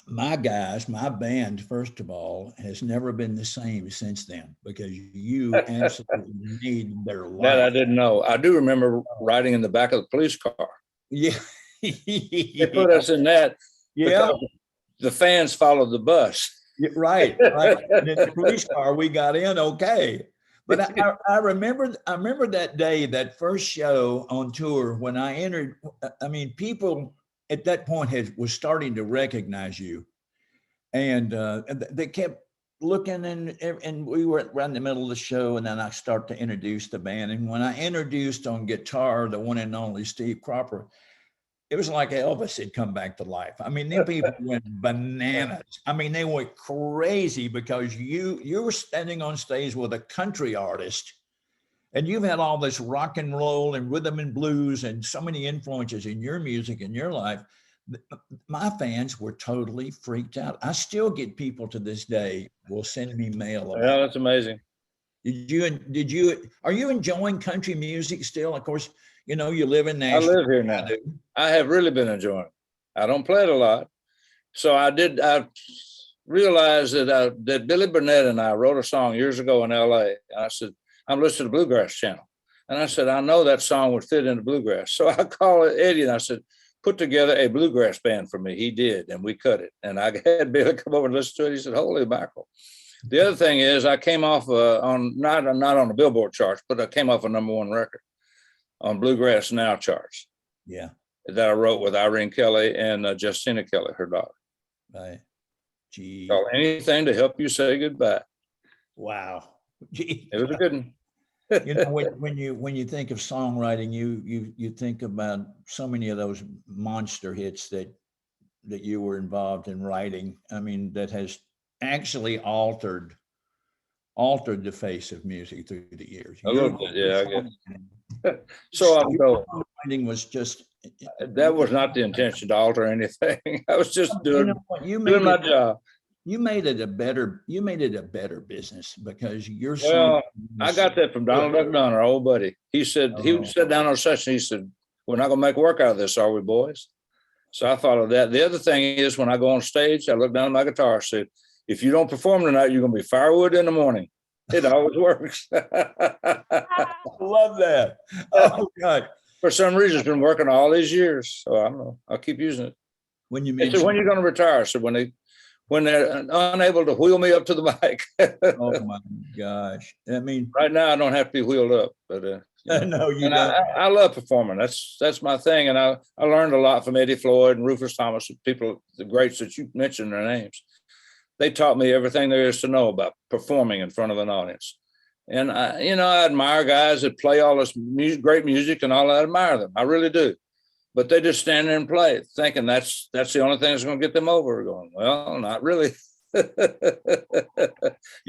my band, first of all, has never been the same since then, because you absolutely made their life. That I didn't know. I do remember riding in the back of the police car. Yeah. They put us in that. Yeah. The fans followed the bus. Right. And in the police car, we got in okay. But I remember that day, that first show on tour, when I entered. I mean, people at that point was starting to recognize you, and they kept looking, and we were around the middle of the show, and then I start to introduce the band. And when I introduced on guitar the one and only Steve Cropper, it was like Elvis had come back to life. I mean, them people went bananas. I mean, they went crazy because you were standing on stage with a country artist, and you've had all this rock and roll and rhythm and blues and so many influences in your music and your life. My fans were totally freaked out. I still get people to this day will send me mail. Yeah, that's amazing. Are you enjoying country music still? Of course, you know, you live in Nashville. I live here now. I have really been enjoying it. I don't play it a lot. So I realized that Billy Burnett and I wrote a song years ago in LA. I said, I'm listening to the Bluegrass Channel. And I said, I know that song would fit into bluegrass. So I called Eddie and I said, put together a bluegrass band for me. He did, and we cut it. And I had Billy come over and listen to it. He said, holy mackerel. The other thing is I came off on not on the Billboard charts, but I came off a #1 record on Bluegrass Now charts. Yeah. That I wrote with Irene Kelly and Justina Kelly, her daughter. Right. Gee. Called Anything to Help You Say Goodbye. Wow. Gee. It was a good one. You know, when you think of songwriting, you think about so many of those monster hits that you were involved in writing. I mean, that has actually altered the face of music through the years. A little bit, yeah, I guess. So I'm told. Writing was just. That was not the intention to alter anything. I was just doing my job. You made it a better business because you're. Well, I got that from Donald Duck Dunn, our old buddy. He said, he would sit down on a session. He said, we're not going to make work out of this, are we, boys? So I thought of that. The other thing is, when I go on stage, I look down at my guitar, I said, if you don't perform tonight, you're going to be firewood in the morning. It always works. I love that. Oh, God. For some reason, it's been working all these years. So I don't know. I'll keep using it. When you They said, when are you going to retire? So when when they're unable to wheel me up to the mic. Oh my gosh. I mean, Right now, I don't have to be wheeled up, but no, you and don't. I love performing. That's my thing, and I learned a lot from Eddie Floyd and Rufus Thomas, people, the greats that you mentioned their names. They taught me everything there is to know about performing in front of an audience. And I admire guys that play all this great music and all. I admire them. I really do. But they just stand there and play, thinking that's the only thing that's going to get them over. Going, well, not really. You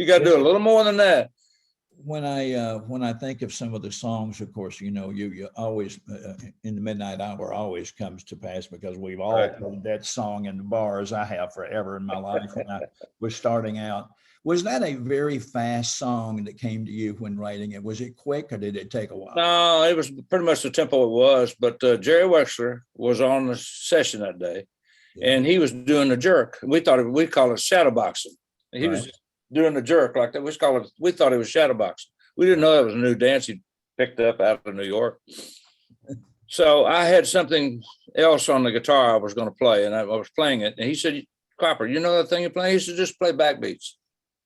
got to do a little more than that. When I think of some of the songs, of course, you always in the midnight hour always comes to pass, because we've all heard that song in the bars. I have forever in my life when I was starting out. Was that a very fast song that came to you when writing it? Was it quick, or did it take a while? No, it was pretty much the tempo it was. But Jerry Wexler was on the session that day, and he was doing the jerk. We call it shadow boxing. He was doing the jerk like that. We thought it was shadow boxing. We didn't know that was a new dance he picked up out of New York. So I had something else on the guitar I was going to play, and I was playing it. And he said, "Cropper, you know that thing you're playing?" He said, "Just play backbeats."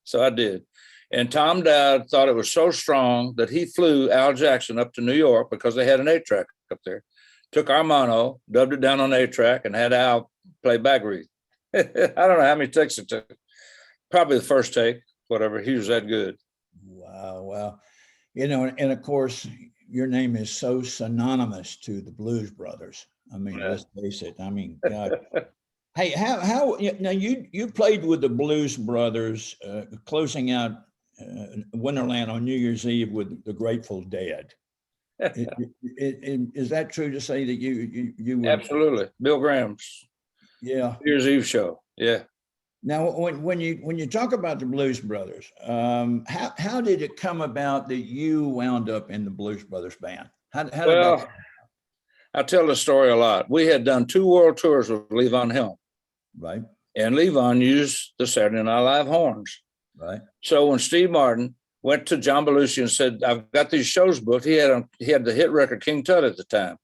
So I did. And Tom Dowd thought it was so strong that he flew Al Jackson up to New York, because they had an 8-track up there. Took our mono, dubbed it down on the 8-track, and had Al play backbeat. I don't know how many takes it took. Probably the first take, whatever. He was that good. Wow. Well, and of course, your name is so synonymous to the Blues Brothers. I mean, let's face it. I mean, God. Hey, how now you played with the Blues Brothers, closing out Winterland on New Year's Eve with the Grateful Dead. Is that true to say that you were? Absolutely, Bill Graham's New Year's Eve show. Yeah. Now, when you talk about the Blues Brothers, how did it come about that you wound up in the Blues Brothers band? How did that? I tell the story a lot. We had done 2 world tours with Levon Helm. Right. And Levon used the Saturday Night Live horns. Right. So when Steve Martin went to John Belushi and said, "I've got these shows booked," he had the hit record King Tut at the time.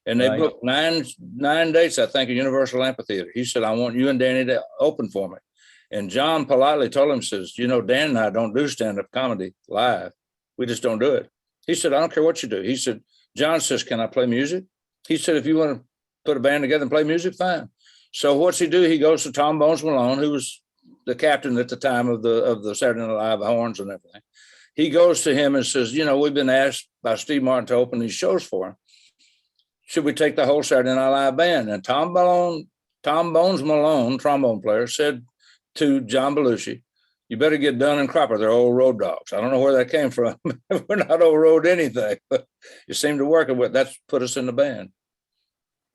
And they booked nine dates, I think, at Universal Amphitheater. He said, "I want you and Danny to open for me." And John politely told him, says, "Dan and I don't do stand-up comedy live. We just don't do it." He said, "I don't care what you do." He said, John says, "Can I play music?" He said, "If you want to put a band together and play music, fine." So what's he do? He goes to Tom Bones Malone, who was the captain at the time of the Saturday Night Live horns and everything. He goes to him and says, "We've been asked by Steve Martin to open these shows for him. Should we take the whole Saturday Night Live band?" And Tom Bones Malone, trombone player, said to John Belushi, "You better get Dunn and Cropper. They're old road dogs." I don't know where that came from. We're not old road anything, but it seemed to work. That's put us in the band.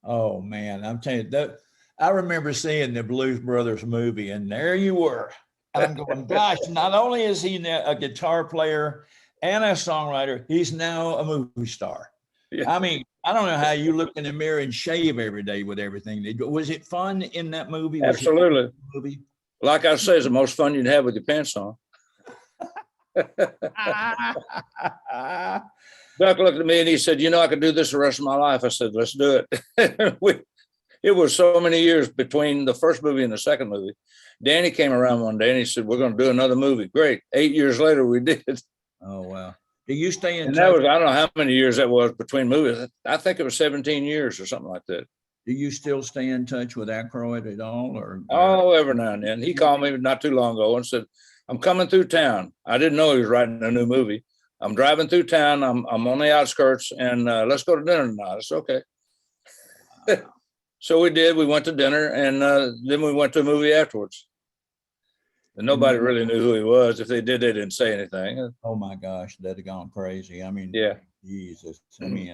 Oh man, I'm telling you that. I remember seeing the Blues Brothers movie, and there you were. I'm going, gosh, not only is he a guitar player and a songwriter, he's now a movie star. Yeah. I mean, I don't know how you look in the mirror and shave every day with everything they do. Was it fun in that movie? Absolutely. Movie? Like I say, it's the most fun you'd have with your pants on. Buck looked at me and he said, "I could do this the rest of my life." I said, "Let's do it." It was so many years between the first movie and the second movie. Danny came around one day and he said, "We're going to do another movie." Great. 8 years later, we did. Oh, wow. Do you stay in touch? That was, I don't know how many years that was between movies. I think it was 17 years or something like that. Do you still stay in touch with Aykroyd at all? Oh, every now and then. He called me not too long ago and said, "I'm coming through town." I didn't know he was writing a new movie. "I'm driving through town. I'm on the outskirts, and let's go to dinner tonight." I said, "Okay." Wow. So we did. We went to dinner, and then we went to a movie afterwards. And nobody really knew who he was. If they did, they didn't say anything. Oh my gosh, they'd have gone crazy. I mean, yeah, Jesus. I mean,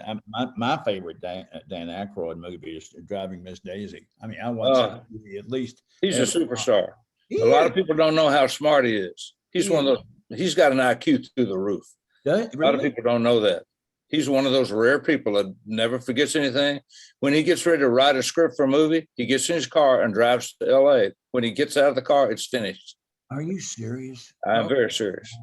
my favorite Dan Aykroyd movie is Driving Miss Daisy. I mean, I watch that movie at least. He's a superstar. A lot of people don't know how smart he is. He's one of those. He's got an IQ through the roof. Really? A lot of people don't know that. He's one of those rare people that never forgets anything. When he gets ready to write a script for a movie, he gets in his car and drives to LA. When he gets out of the car, it's finished. Are you serious? I'm very serious.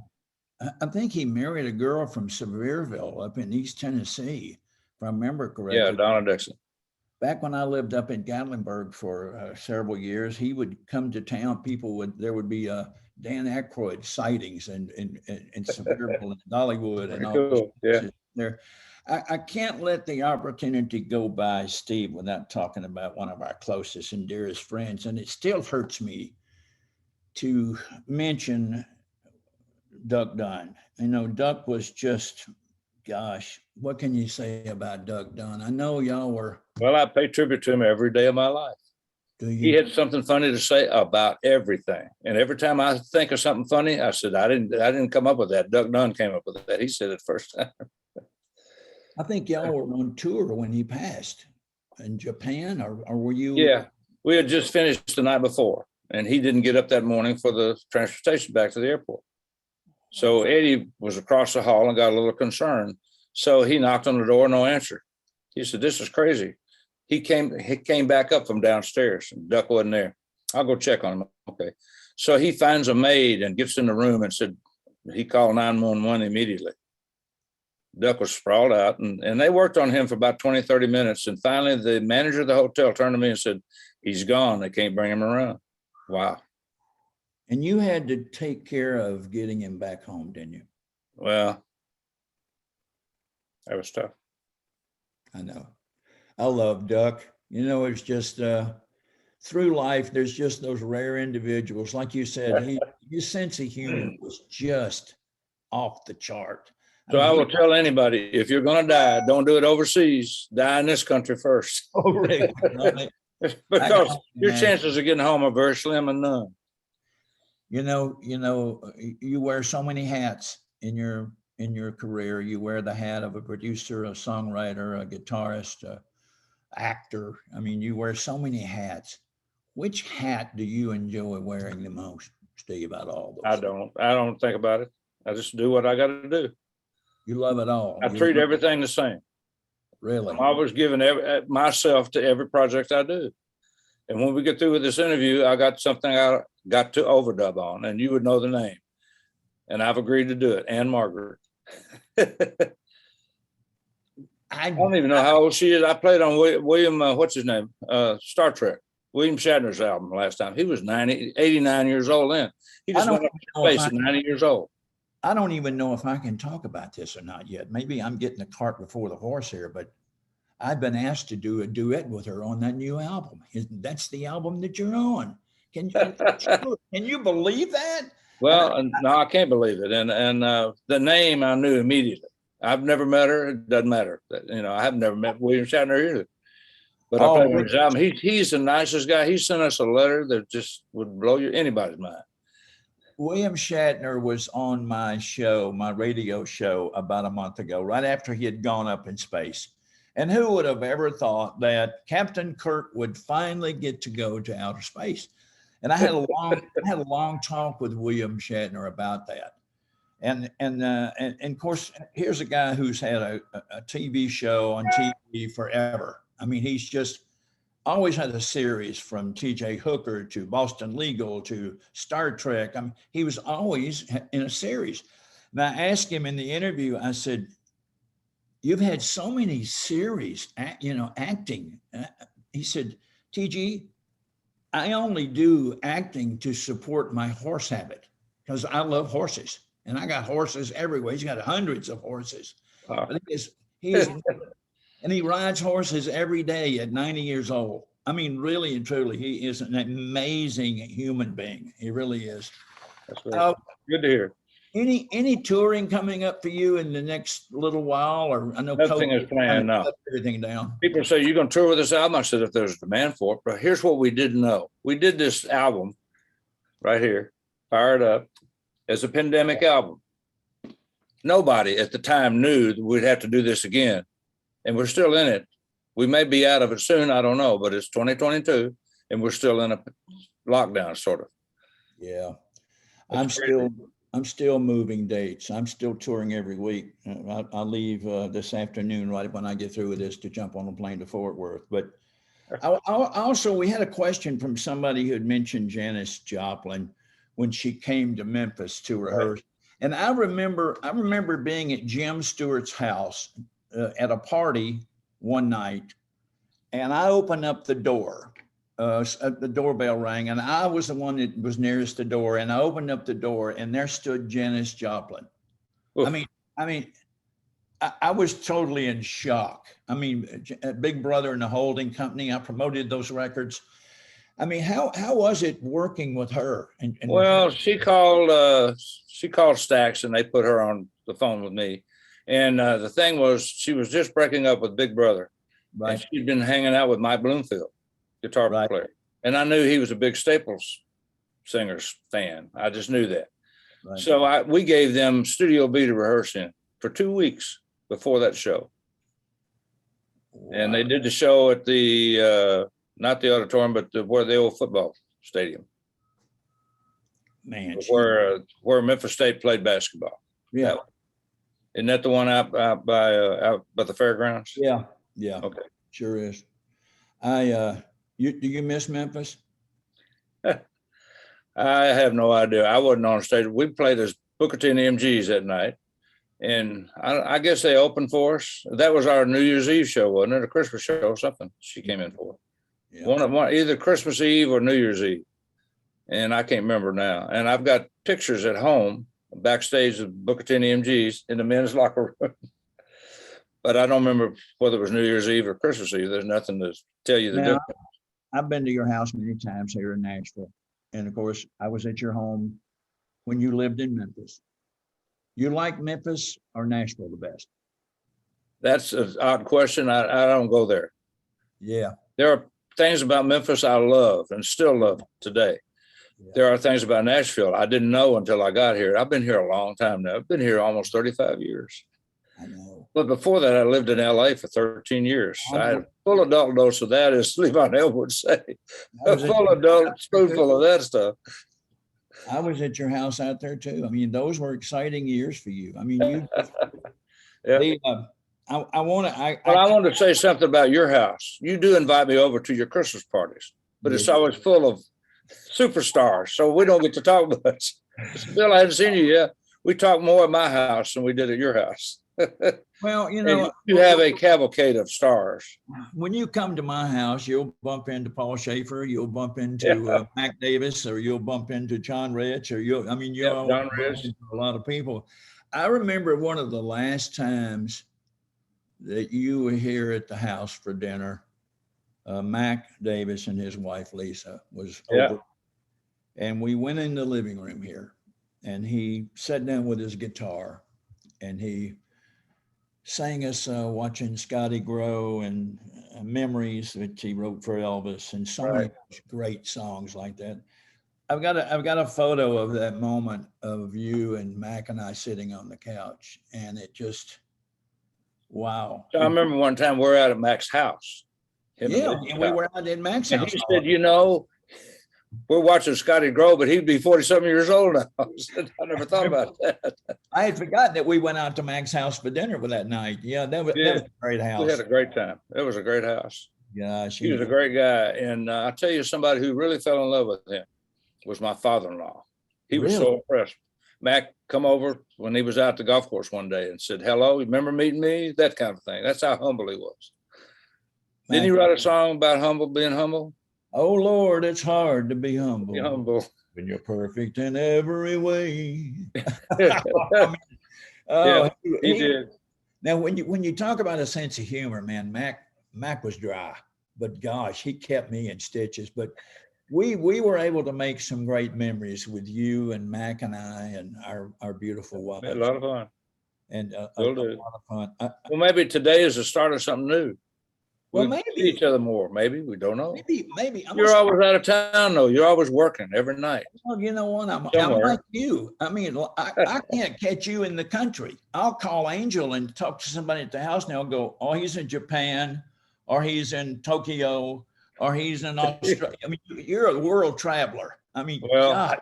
I think he married a girl from Sevierville up in East Tennessee, if I remember correctly. Yeah, Donna Dixon. back when I lived up in Gatlinburg for several years, he would come to town. There would be Dan Aykroyd sightings and Sevierville and Dollywood and all those Cool. Yeah. places there. I can't let the opportunity go by, Steve, without talking about one of our closest and dearest friends. And it still hurts me to mention Duck Dunn. You know, Duck was just, gosh, what can you say about Duck Dunn? I know y'all were. Well, I pay tribute to him every day of my life. Do you? He had something funny to say about everything. And every time I think of something funny, I said, I didn't come up with that. Duck Dunn came up with that. He said it first time. I think y'all were on tour when he passed in Japan, or were you? Yeah, we had just finished the night before, and he didn't get up that morning for the transportation back to the airport. So Eddie was across the hall and got a little concerned. So he knocked on the door, no answer. He said, "This is crazy." He came back up from downstairs, and Duck wasn't there. I'll go check on him. Okay. So he finds a maid and gets in the room and said, he called 911 immediately. Duck was sprawled out, and they worked on him for about 20, 30 minutes. And finally, the manager of the hotel turned to me and said, "He's gone. They can't bring him around." Wow. And you had to take care of getting him back home, didn't you? Well, that was tough. I know. I love Duck. You know, it's just through life, there's just those rare individuals. Like you said, his sense of humor was just off the chart. So I will tell anybody, if you're going to die, don't do it overseas. Die in this country first. Oh, really? Because your chances of getting home are very slim and none. You know, you wear so many hats in your career. You wear the hat of a producer, a songwriter, a guitarist, a actor. I mean, you wear so many hats. Which hat do you enjoy wearing the most, Steve, out of all those? I don't think about it. I just do what I got to do. You love it all. I treat everything the same. Really? I'm always giving myself to every project I do. And when we get through with this interview, I got something I got to overdub on, and you would know the name. And I've agreed to do it. Anne Margaret. I don't even know how old she is. I played on William, what's his name? Star Trek. William Shatner's album last time. He was 89 years old then. He just went up to space at 90 years old. I don't even know if I can talk about this or not yet. Maybe I'm getting the cart before the horse here, but I've been asked to do a duet with her on that new album. That's the album that you're on. Can you believe that? Well, no, I can't believe it. And the name I knew immediately. I've never met her. It doesn't matter. You know, I've never met William Shatner either. But I played on his album. He's the nicest guy. He sent us a letter that just would blow anybody's mind. William Shatner was on my show, my radio show, about a month ago, right after he had gone up in space. And who would have ever thought that Captain Kirk would finally get to go to outer space? And I had a long talk with William Shatner about that. And of course, here's a guy who's had a TV show on TV forever. I mean, he's just always had a series from T.J. Hooker to Boston Legal to Star Trek. I mean, he was always in a series. And I asked him in the interview, I said, "You've had so many series, acting." He said, "TG, I only do acting to support my horse habit because I love horses. And I got horses everywhere. He's got hundreds of horses. But and he rides horses every day at 90 years old. I mean, really and truly, he is an amazing human being. He really is." That's right. Good to hear. Any touring coming up for you in the next little while? Or I know nothing is planned now. Everything down. People say, "You're going to tour with this album?" I said, "If there's demand for it." But here's what we didn't know. We did this album right here, Fired Up, as a pandemic album. Nobody at the time knew that we'd have to do this again. And we're still in it. We may be out of it soon. I don't know, but it's 2022 and we're still in a lockdown sort of. Yeah. I'm still moving dates. I'm still touring every week. I leave this afternoon right when I get through with this to jump on a plane to Fort Worth. But also, we had a question from somebody who had mentioned Janice Joplin when she came to Memphis to rehearse. Right. And I remember being at Jim Stewart's house at a party one night, and I opened up the door. The doorbell rang, and I was the one that was nearest the door. And I opened up the door, and there stood Janice Joplin. Oof. I was totally in shock. I mean, Big Brother and the Holding Company. I promoted those records. I mean, how was it working with her? Well, she called Stax, and they put her on the phone with me. And the thing was, she was just breaking up with Big Brother. Right. And she'd been hanging out with Mike Bloomfield, guitar player. And I knew he was a big Staples Singers fan. I just knew that. Right. So we gave them Studio B to rehearse in for 2 weeks before that show. Wow. And they did the show at the, not the auditorium, but where the old football stadium. Man. Where Memphis State played basketball. Yeah. Isn't that the one out by the fairgrounds? Yeah. Yeah. Okay. Sure is. Do you miss Memphis? I have no idea. I wasn't on stage. We played as Booker T and the MGs that night. And I guess they opened for us. That was our New Year's Eve show, wasn't it? A Christmas show or something she came in for. Yeah. One, either Christmas Eve or New Year's Eve. And I can't remember now. And I've got pictures at home backstage of Booker T and the MGs in the men's locker room. But I don't remember whether it was New Year's Eve or Christmas Eve. There's nothing to tell you the difference. I've been to your house many times here in Nashville. And of course, I was at your home when you lived in Memphis. You like Memphis or Nashville the best? That's an odd question. I don't go there. Yeah. There are things about Memphis I love and still love today. Yeah. There are things about Nashville I didn't know until I got here. I've been here a long time now. I've been here almost 35 years. I know. But before that, I lived in LA for 13 years. I had a full adult dose of that, as Levon L would say. A full adult spoonful of that stuff. I was at your house out there too. I mean, those were exciting years for you. I mean, you. Yeah. I want to say something about your house. You do invite me over to your Christmas parties, but it's always full of superstars, so we don't get to talk much. Bill, I hadn't seen you yet. We talk more at my house than we did at your house. Well, you know, you have a cavalcade of stars. When you come to my house, you'll bump into Paul Schaefer, you'll bump into Mac Davis, or you'll bump into John Rich, or you'll bump into a lot of people. I remember one of the last times that you were here at the house for dinner. Mac Davis and his wife Lisa was over, and we went in the living room here, and he sat down with his guitar, and he sang us Watching Scotty Grow and Memories, which he wrote for Elvis, and so many great songs like that. I've got a photo of that moment of you and Mac and I sitting on the couch, and it just, wow. So I remember one time we're out at Mac's house. And we were out in Mac's house. He said, you know, we're watching Scotty Grow, but he'd be 40-something years old now. I never thought about that. I had forgotten that we went out to Mac's house for dinner for that night. Yeah, that was a great house. We had a great time. It was a great house. Gosh, he was a great guy. And I'll tell you, somebody who really fell in love with him was my father-in-law. He was so impressed. Mac come over when he was out at the golf course one day and said, hello, remember meeting me? That kind of thing. That's how humble he was. Didn't he write a song about being humble? Oh, Lord, it's hard to be humble. Be humble. When you're perfect in every way. He did. Now, when you talk about a sense of humor, man, Mac was dry, but gosh, he kept me in stitches. But we were able to make some great memories with you and Mac and I and our beautiful wife. A lot of fun. And a lot of fun. Well, maybe today is the start of something new. Well, we maybe see each other more. Maybe we don't know. Maybe you're always out of town, though. You're always working every night. Well, you know what? I'm like you. I mean, I can't catch you in the country. I'll call Angel and talk to somebody at the house, and they'll go, "Oh, he's in Japan, or he's in Tokyo, or he's in Australia." I mean, you're a world traveler. I mean, God.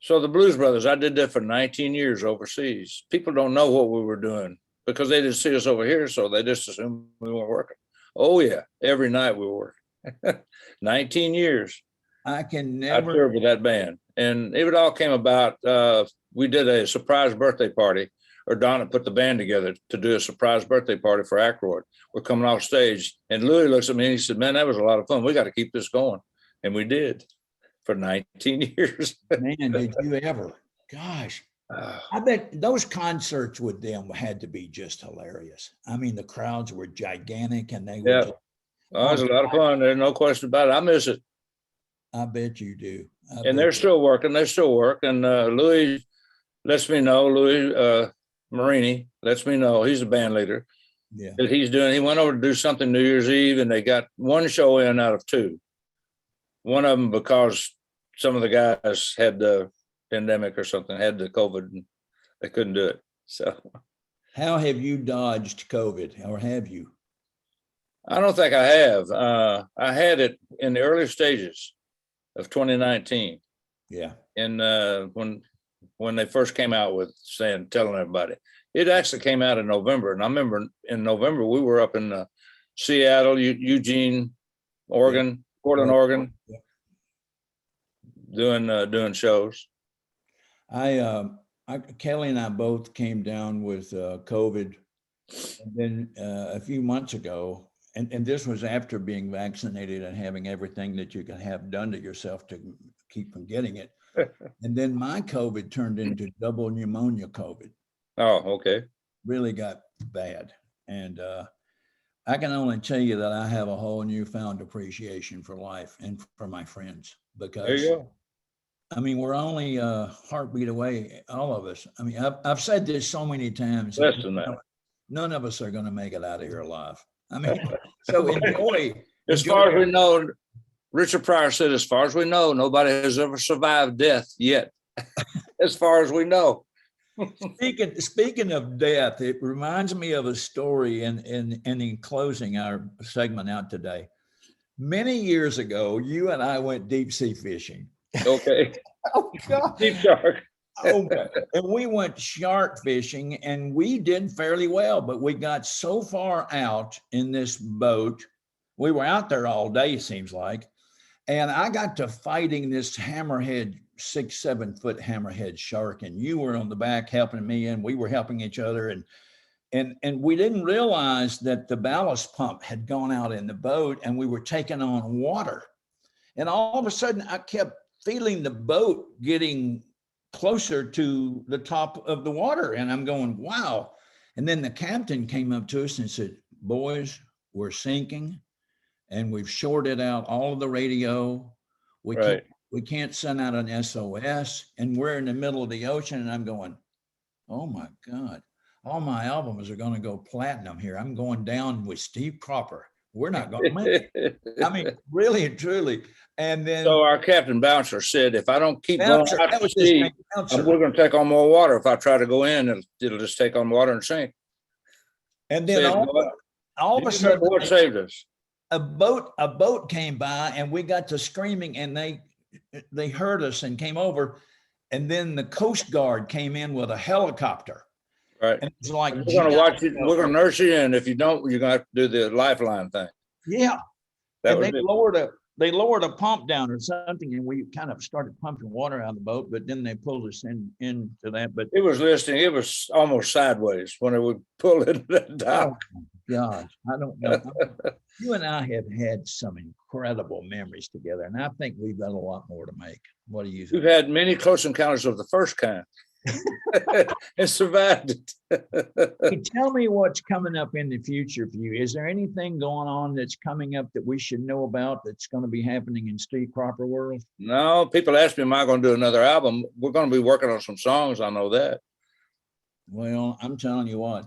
So the Blues Brothers, I did that for 19 years overseas. People don't know what we were doing because they didn't see us over here, so they just assumed we weren't working. Oh, yeah. Every night we were working. 19 years. I never. I served with that band. And it all came about, we did a surprise birthday party or Donna put the band together to do a surprise birthday party for Aykroyd. We're coming off stage, and Louis looks at me and he said, "Man, that was a lot of fun. We got to keep this going." And we did for 19 years. Man, did you ever? Gosh, I bet those concerts with them had to be just hilarious. I mean, the crowds were gigantic, and they were Yeah. just, Oh, it was a lot of fun. There's no question about it. I miss it. I bet you do. And they're still working. They still work. And Louis lets me know, Louis Marini lets me know, he's a band leader, yeah. that he's doing. He went over to do something New Year's Eve, and they got one show in out of two. One of them because some of the guys had the pandemic or something, had the COVID, and they couldn't do it. So How have you dodged COVID, or have you? I don't think I have. I had it in the early stages of 2019. Yeah. And when they first came out with telling everybody, it actually came out in November. And I remember in November, we were up in Seattle, Eugene, Oregon, Portland, Oregon, doing shows. Kelly and I both came down with COVID, and then a few months ago, and this was after being vaccinated and having everything that you can have done to yourself to keep from getting it. And then my COVID turned into double pneumonia COVID. Oh, okay. Really got bad. And I can only tell you that I have a whole newfound appreciation for life and for my friends, because There you go. I mean, we're only a heartbeat away, all of us. I mean, I've said this so many times. Less than that. None of us are going to make it out of here alive. I mean, so enjoy. As far as we know, Richard Pryor said, as far as we know, nobody has ever survived death yet. As far as we know. Speaking of death, it reminds me of a story, and in closing our segment out today. Many years ago, you and I went deep sea fishing. Okay. Oh, God. Deep shark. Oh, and we went shark fishing, and we did fairly well, but we got so far out in this boat. We were out there all day, it seems like. And I got to fighting this hammerhead, 6-7 foot hammerhead shark. And you were on the back helping me, and we were helping each other. And we didn't realize that the ballast pump had gone out in the boat, and we were taking on water. And all of a sudden I kept feeling the boat getting closer to the top of the water. And I'm going, wow. And then the captain came up to us and said, "Boys, we're sinking, and we've shorted out all of the radio. We can't send out an SOS, and we're in the middle of the ocean." And I'm going, oh my God, all my albums are going to go platinum here. I'm going down with Steve Cropper. We're not going to make it. I mean, really and truly. And then so our Captain Bouncer said, if I don't keep going out to sea, we're going to take on more water. If I try to go in, it'll just take on water and sink. And then all of a sudden, what saved us? A boat came by, and we got to screaming, and they heard us and came over. And then the Coast Guard came in with a helicopter. Right. And it's like, we're going to watch you. We're going to nurse you in. If you don't, you're going to have to do the lifeline thing. Yeah. And they lowered a pump down or something, and we kind of started pumping water out of the boat, but then they pulled us into that. But it was listing. It was almost sideways when it would pull into that dock. Oh, gosh, I don't know. You and I have had some incredible memories together, and I think we've got a lot more to make. What do you think? We've had many close encounters of the first kind. And survived it. Hey, tell me what's coming up in the future for you. Is there anything going on that's coming up that we should know about that's going to be happening in Steve Cropper world? No, people ask me, am I going to do another album? We're going to be working on some songs. I know that. Well, I'm telling you what,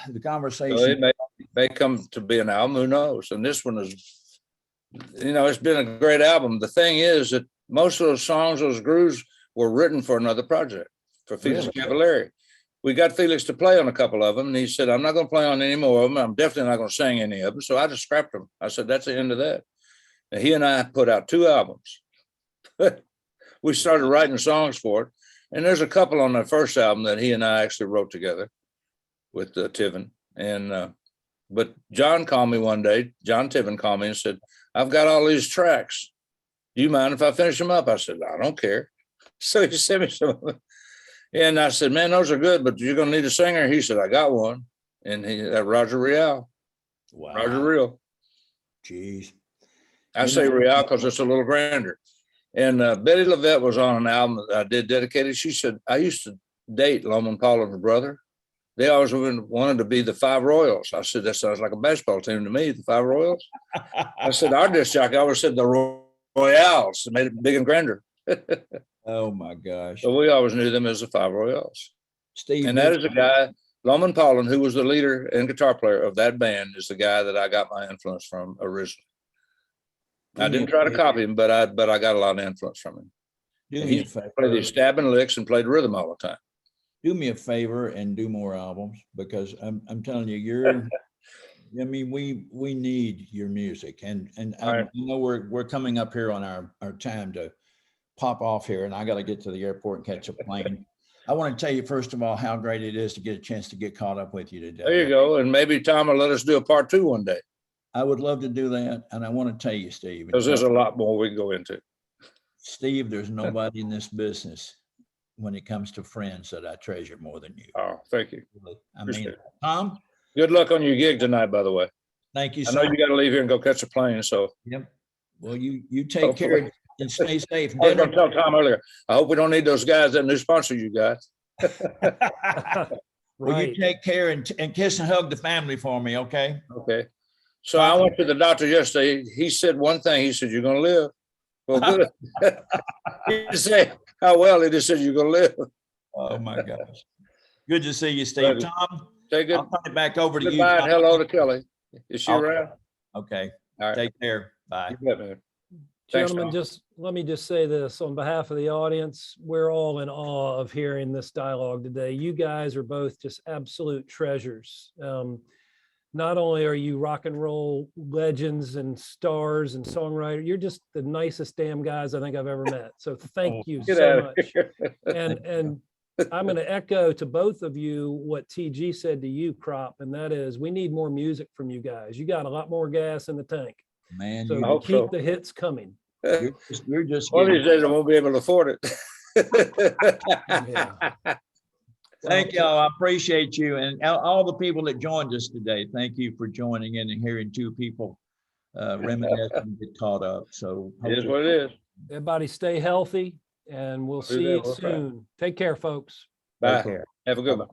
the conversation. So it may come to be an album. Who knows? And this one is, it's been a great album. The thing is that most of those songs, those grooves, were written for another project, for Felix Cavallari. We got Felix to play on a couple of them, and he said, I'm not going to play on any more of them. I'm definitely not going to sing any of them. So I just scrapped them. I said, that's the end of that. And he and I put out 2 albums. We started writing songs for it. And there's a couple on the first album that he and I actually wrote together with Tiven. And but John called me one day, John Tiven called me and said, I've got all these tracks. Do you mind if I finish them up? I said, I don't care. So he sent me some of them. And I said, man, those are good, but you're going to need a singer. He said, I got one. And Roger Real. Wow. Roger Real. Jeez. I say Real because it's a little grander. And Betty Levette was on an album that I did dedicated. She said, I used to date Lowman Paul and her brother. They always wanted to be the Five Royals. I said, that sounds like a basketball team to me, the Five Royals. I said, our disc jockey always said the Royals. It made it big and grander. Oh my gosh. So we always knew them as the Five Royals. Steve. And that is a guy, Lowman Paulin, who was the leader and guitar player of that band, is the guy that I got my influence from originally. I didn't try to copy him, but I got a lot of influence from him. He played these stabbing licks and played rhythm all the time. Do me a favor and do more albums, because I'm telling you, you're. I mean, we need your music, and I know we're coming up here on our time to pop off here, and I got to get to the airport and catch a plane. I want to tell you first of all how great it is to get a chance to get caught up with you today. There you go, and maybe Tom will let us do a part 2 one day. I would love to do that, and I want to tell you, Steve, because there's a lot more we can go into. Steve, there's nobody in this business when it comes to friends that I treasure more than you. Oh, thank you. I mean, Tom. Good luck on your gig tonight, by the way. Thank you. I know you got to leave here and go catch a plane. So. Yep. Well, you take care and stay safe. I was going to tell Tom earlier, I hope we don't need those guys that new sponsor you guys. Well, you take care and kiss and hug the family for me, okay? Okay. So I went to the doctor yesterday. He said one thing. He said, you're going to live. Well, good. He didn't say how well. He just said, you're going to live. Oh, my gosh. Good to see you, Steve. Tom, take it. I'll turn it back over to you. Goodbye and hello to Kelly. Is she around? Okay. All right. Take care. Bye. Gentlemen, let me just say this on behalf of the audience. We're all in awe of hearing this dialogue today. You guys are both just absolute treasures. Not only are you rock and roll legends and stars and songwriters, you're just the nicest damn guys I think I've ever met. So thank you so much. And I'm going to echo to both of you what TG said to you, Crop, and that is we need more music from you guys. You got a lot more gas in the tank. Man, so keep the hits coming. You're just one of these days I won't be able to afford it. Yeah. Thank y'all. I appreciate you and all the people that joined us today. Thank you for joining in and hearing two people reminisce and get caught up. So it is what it is. Everybody stay healthy, and we'll see you soon. Take care, folks. Bye. Have a good one.